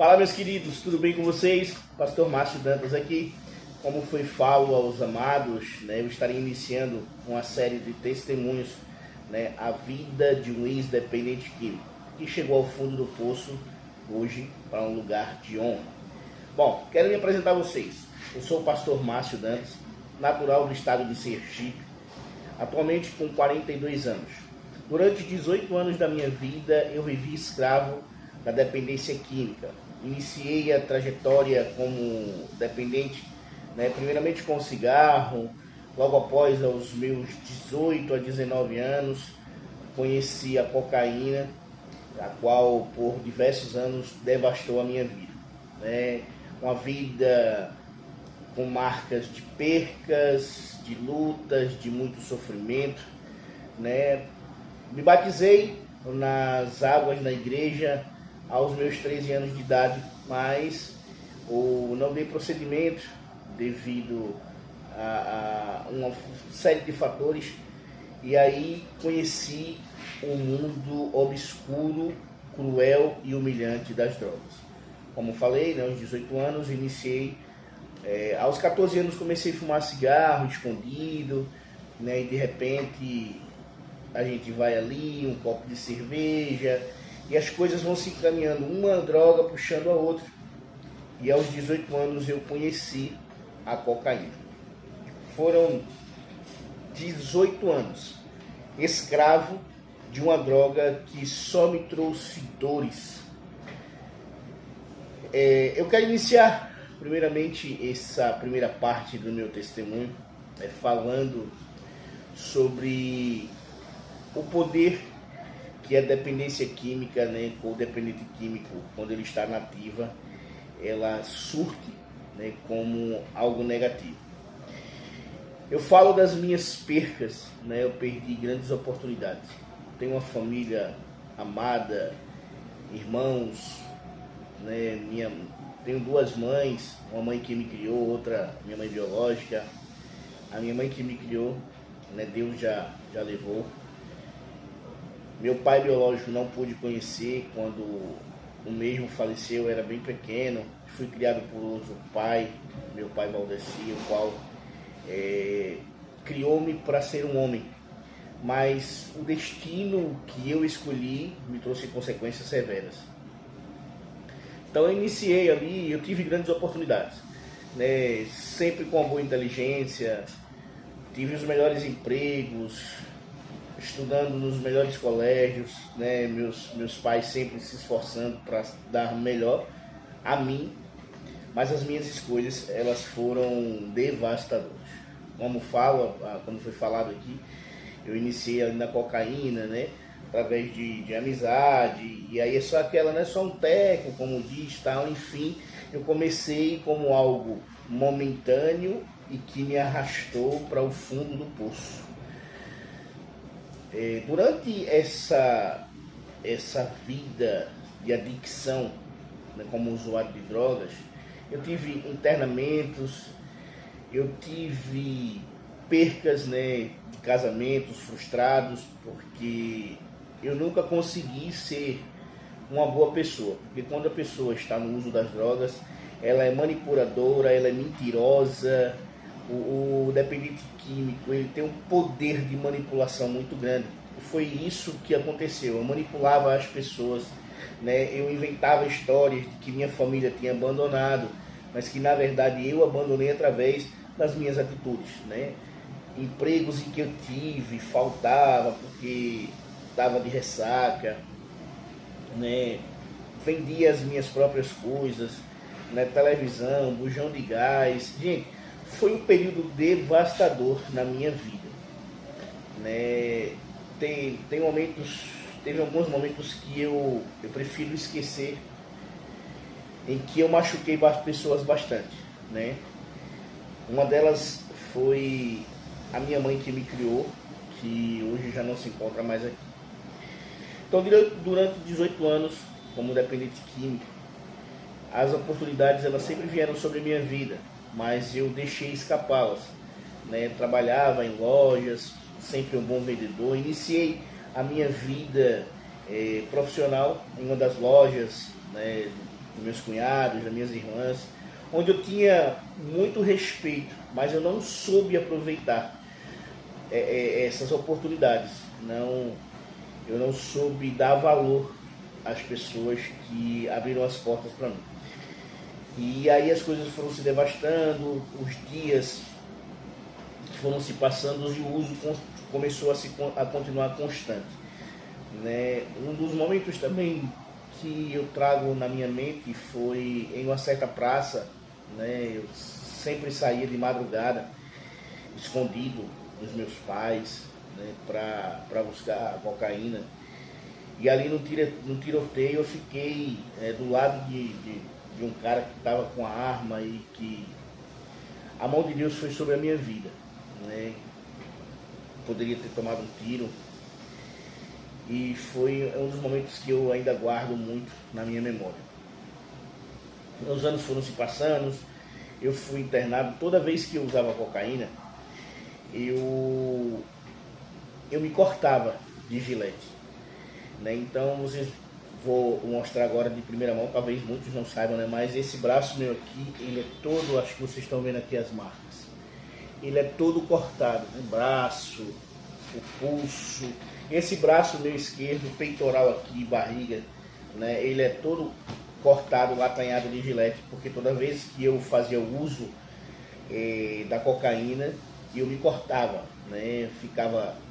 Fala, meus queridos, tudo bem com vocês? Pastor Márcio Dantas aqui. Como foi falo aos amados, eu estarei iniciando uma série de testemunhos, a vida de um ex-dependente químico que chegou ao fundo do poço hoje para um lugar de honra. Bom, quero me apresentar a vocês. Eu sou o pastor Márcio Dantas, natural do estado de Sergipe, atualmente com 42 anos. Durante 18 anos da minha vida, eu vivi escravo da dependência química. Iniciei a trajetória como dependente, primeiramente com cigarro. Logo após, aos meus 18 a 19 anos, conheci a cocaína, a qual por diversos anos devastou a minha vida. Uma vida com marcas de percas, de lutas, de muito sofrimento. Me batizei nas águas da igreja aos meus 13 anos de idade, mas não dei procedimento devido a uma série de fatores, e aí conheci um mundo obscuro, cruel e humilhante das drogas. Como falei, aos 18 anos iniciei, aos 14 anos comecei a fumar cigarro escondido, e de repente a gente vai ali, um copo de cerveja, e as coisas vão se encaminhando, uma droga puxando a outra. E aos 18 anos eu conheci a cocaína. Foram 18 anos escravo de uma droga que só me trouxe dores. Eu quero iniciar primeiramente essa primeira parte do meu testemunho, falando sobre o poder que a dependência química, ou dependente químico, quando ele está nativa, ela surte, como algo negativo. Eu falo das minhas percas, eu perdi grandes oportunidades. Tenho uma família amada, irmãos, tenho duas mães, uma mãe que me criou, outra minha mãe biológica. A minha mãe que me criou, Deus já levou. Meu pai biológico não pude conhecer quando o mesmo faleceu, eu era bem pequeno. Fui criado por outro pai, meu pai Valdeci, o qual criou-me para ser um homem. Mas o destino que eu escolhi me trouxe consequências severas. Então eu iniciei ali, eu tive grandes oportunidades, sempre com uma boa inteligência, tive os melhores empregos, estudando nos melhores colégios, meus pais sempre se esforçando para dar melhor a mim, mas as minhas escolhas, elas foram devastadoras. Como foi falado aqui, eu iniciei ali na cocaína, através de amizade, e aí é só aquela, não é só um teco, como diz, tal, enfim, eu comecei como algo momentâneo e que me arrastou para o fundo do poço. Durante essa vida de adicção, como usuário de drogas, eu tive internamentos, eu tive percas, de casamentos frustrados, porque eu nunca consegui ser uma boa pessoa. Porque quando a pessoa está no uso das drogas, ela é manipuladora, ela é mentirosa. O dependente químico, ele tem um poder de manipulação muito grande. Foi isso que aconteceu. Eu manipulava as pessoas, eu inventava histórias de que minha família tinha abandonado, mas que na verdade eu abandonei através das minhas atitudes, Empregos em que eu tive, faltava porque estava de ressaca, vendia as minhas próprias coisas, televisão, bujão de gás. Gente, foi um período devastador na minha vida. Teve alguns momentos que eu prefiro esquecer, em que eu machuquei pessoas bastante. Uma delas foi a minha mãe que me criou, que hoje já não se encontra mais aqui. Então, durante 18 anos, como dependente químico, as oportunidades elas sempre vieram sobre a minha vida, mas eu deixei escapá-las. Trabalhava em lojas, sempre um bom vendedor. Iniciei a minha vida profissional em uma das lojas dos meus cunhados, das minhas irmãs, onde eu tinha muito respeito, mas eu não soube aproveitar essas oportunidades. Eu não soube dar valor às pessoas que abriram as portas para mim. E aí as coisas foram se devastando, os dias foram se passando e o uso começou a continuar constante. Né? Um dos momentos também que eu trago na minha mente foi em uma certa praça, né? Eu sempre saía de madrugada, escondido dos meus pais, né? para buscar cocaína. E ali no tiroteio eu fiquei do lado de um cara que estava com a arma e que a mão de Deus foi sobre a minha vida. Né? Poderia ter tomado um tiro. E foi um dos momentos que eu ainda guardo muito na minha memória. Os anos foram se passando, eu fui internado. Toda vez que eu usava cocaína, eu me cortava de gilete. Né? Então, vou mostrar agora de primeira mão, talvez muitos não saibam, né? Mas esse braço meu aqui, ele é todo, acho que vocês estão vendo aqui as marcas. Ele é todo cortado, o braço, o pulso. Esse braço meu esquerdo, peitoral aqui, barriga, né, ele é todo cortado, latanhado de gilete, porque toda vez que eu fazia o uso da cocaína, eu me cortava, né,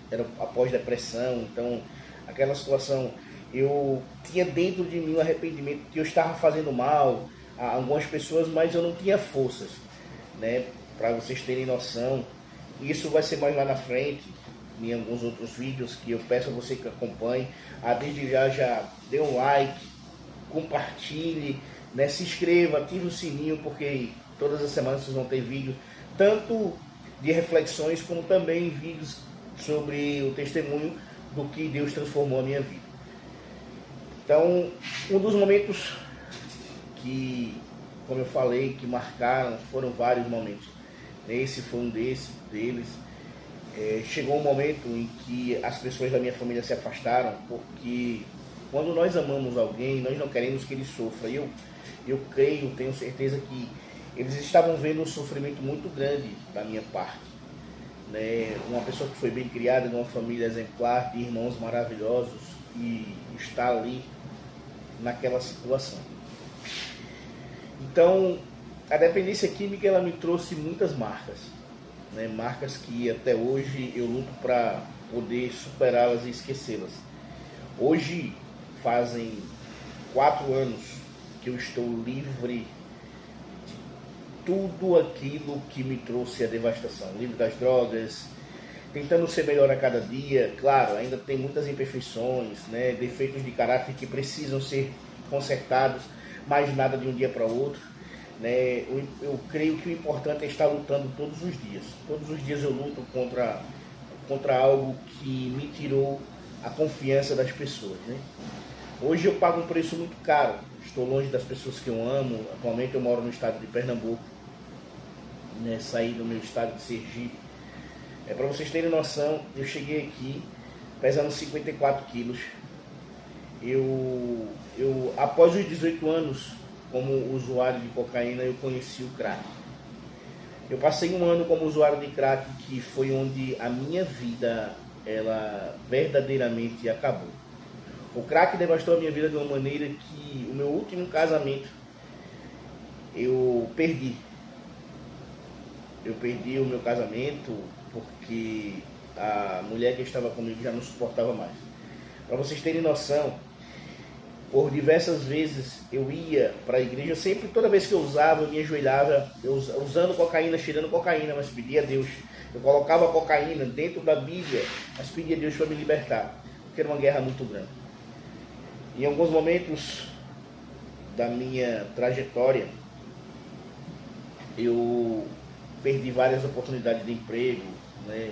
era após depressão, então aquela situação, eu tinha dentro de mim um arrependimento que eu estava fazendo mal a algumas pessoas, mas eu não tinha forças, né, para vocês terem noção. Isso vai ser mais lá na frente, em alguns outros vídeos que eu peço a você que acompanhe. Desde já dê um like, compartilhe, né, se inscreva, ative o sininho, porque todas as semanas vocês vão ter vídeo, tanto de reflexões, como também vídeos sobre o testemunho do que Deus transformou a minha vida. Então, um dos momentos que, como eu falei, que marcaram, foram vários momentos. Esse foi um deles. Chegou um momento em que as pessoas da minha família se afastaram, porque quando nós amamos alguém, nós não queremos que ele sofra. Eu creio, tenho certeza que eles estavam vendo um sofrimento muito grande da minha parte. Né? Uma pessoa que foi bem criada, numa família exemplar, de irmãos maravilhosos, e está ali naquela situação. Então, a dependência química, ela me trouxe muitas marcas. Né, marcas que até hoje eu luto para poder superá-las e esquecê-las. Hoje fazem 4 anos que eu estou livre de tudo aquilo que me trouxe a devastação, livre das drogas, tentando ser melhor a cada dia. Claro, ainda tem muitas imperfeições, né, defeitos de caráter que precisam ser consertados, mas nada de um dia para o outro. Né, eu creio que o importante é estar lutando todos os dias. Todos os dias eu luto contra algo que me tirou a confiança das pessoas. Né? Hoje eu pago um preço muito caro. Estou longe das pessoas que eu amo. Atualmente eu moro no estado de Pernambuco. Né, saí do meu estado de Sergipe. Para vocês terem noção, eu cheguei aqui pesando 54 quilos. Eu após os 18 anos como usuário de cocaína, eu conheci o crack. Eu passei um ano como usuário de crack, que foi onde a minha vida, ela verdadeiramente acabou. O crack devastou a minha vida de uma maneira que o meu último casamento eu perdi. Eu perdi o meu casamento porque a mulher que estava comigo já não suportava mais. Para vocês terem noção, por diversas vezes eu ia para a igreja, toda vez que eu usava, eu me ajoelhava, usando cocaína, cheirando cocaína, mas pedia a Deus. Eu colocava a cocaína dentro da Bíblia, mas pedia a Deus para me libertar, porque era uma guerra muito grande. Em alguns momentos da minha trajetória, eu perdi várias oportunidades de emprego, né?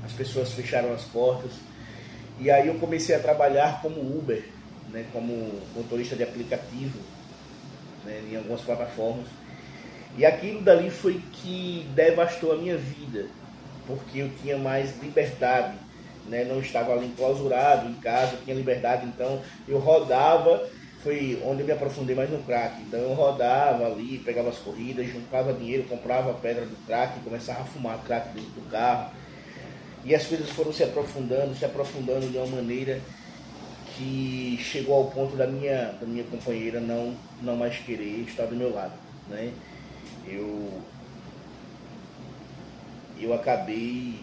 As pessoas fecharam as portas, e aí eu comecei a trabalhar como Uber, né, como motorista de aplicativo, né, em algumas plataformas. E aquilo dali foi que devastou a minha vida, porque eu tinha mais liberdade, né, não estava ali enclausurado em casa, eu tinha liberdade, então eu rodava. foi onde eu me aprofundei mais no crack. Então eu rodava ali, pegava as corridas, juntava dinheiro, comprava a pedra do crack, começava a fumar crack dentro do carro. E as coisas foram se aprofundando de uma maneira que chegou ao ponto da minha companheira não mais querer estar do meu lado, né? Eu acabei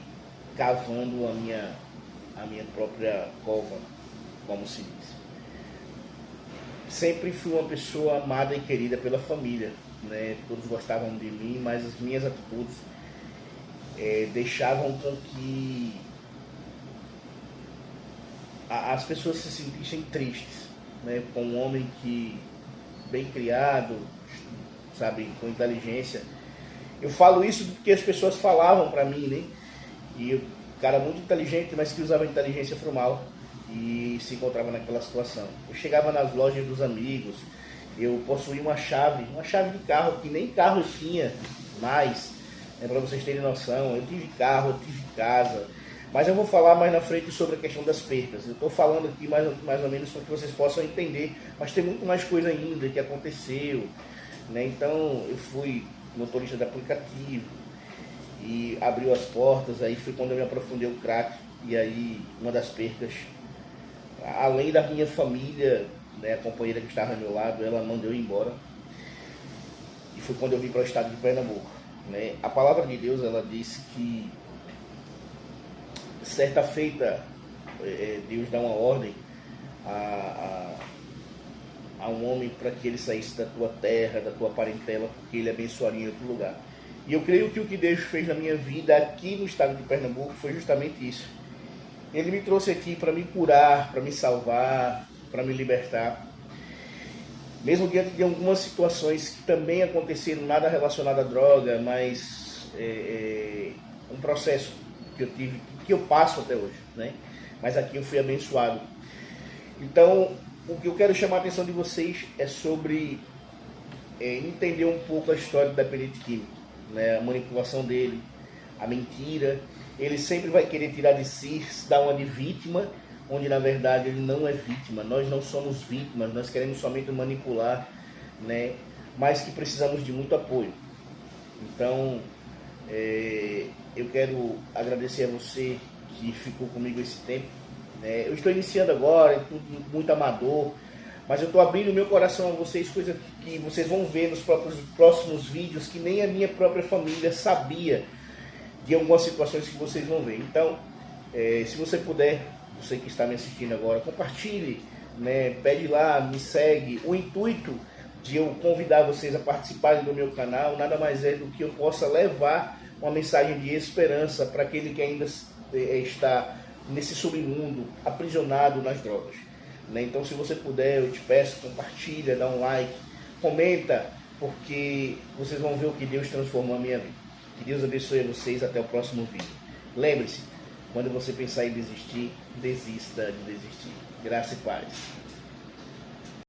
cavando a minha própria cova, como se diz. Sempre fui uma pessoa amada e querida pela família, né? Todos gostavam de mim, mas as minhas atitudes deixavam com que as pessoas se sentissem tristes, né? Com um homem que, bem criado, sabe, com inteligência. Eu falo isso porque as pessoas falavam para mim, né? E o cara muito inteligente, mas que usava a inteligência para o mal e se encontrava naquela situação. Eu chegava nas lojas dos amigos, eu possuía uma chave de carro que nem carro eu tinha mais, para vocês terem noção. Eu tive carro, eu tive casa, mas eu vou falar mais na frente sobre a questão das percas. Eu estou falando aqui mais ou menos para que vocês possam entender, mas tem muito mais coisa ainda que aconteceu, né? Então eu fui motorista de aplicativo e abriu as portas. Aí foi quando eu me aprofundei o crack. E aí uma das percas, além da minha família, né, a companheira que estava ao meu lado, ela mandou eu ir embora. E foi quando eu vim para o estado de Pernambuco, né? A palavra de Deus, ela diz que certa feita Deus dá uma ordem a um homem para que ele saísse da tua terra, da tua parentela, porque ele abençoaria em outro lugar. E eu creio que o que Deus fez na minha vida aqui no estado de Pernambuco foi justamente isso. Ele me trouxe aqui para me curar, para me salvar, para me libertar. Mesmo diante de algumas situações que também aconteceram, nada relacionado à droga, mas um processo que eu tive, que eu passo até hoje, né? Mas aqui eu fui abençoado. Então, o que eu quero chamar a atenção de vocês é sobre entender um pouco a história do dependente químico, né? A manipulação dele, a mentira. Ele sempre vai querer tirar de si, se dar uma de vítima, onde na verdade ele não é vítima. Nós não somos vítimas, nós queremos somente manipular, né? Mas que precisamos de muito apoio. Então, eu quero agradecer a você que ficou comigo esse tempo. Eu estou iniciando agora, é tudo muito amador, mas eu estou abrindo meu coração a vocês, coisas que vocês vão ver nos próximos vídeos, que nem a minha própria família sabia de algumas situações que vocês vão ver. Então, se você puder, você que está me assistindo agora, compartilhe, né? Pede lá, me segue. O intuito de eu convidar vocês a participarem do meu canal nada mais é do que eu possa levar uma mensagem de esperança para aquele que ainda está nesse submundo, aprisionado nas drogas, né? Então, se você puder, eu te peço, compartilha, dá um like, comenta, porque vocês vão ver o que Deus transformou a minha vida. Que Deus abençoe a vocês, até o próximo vídeo. Lembre-se, quando você pensar em desistir, desista de desistir. Graça e paz.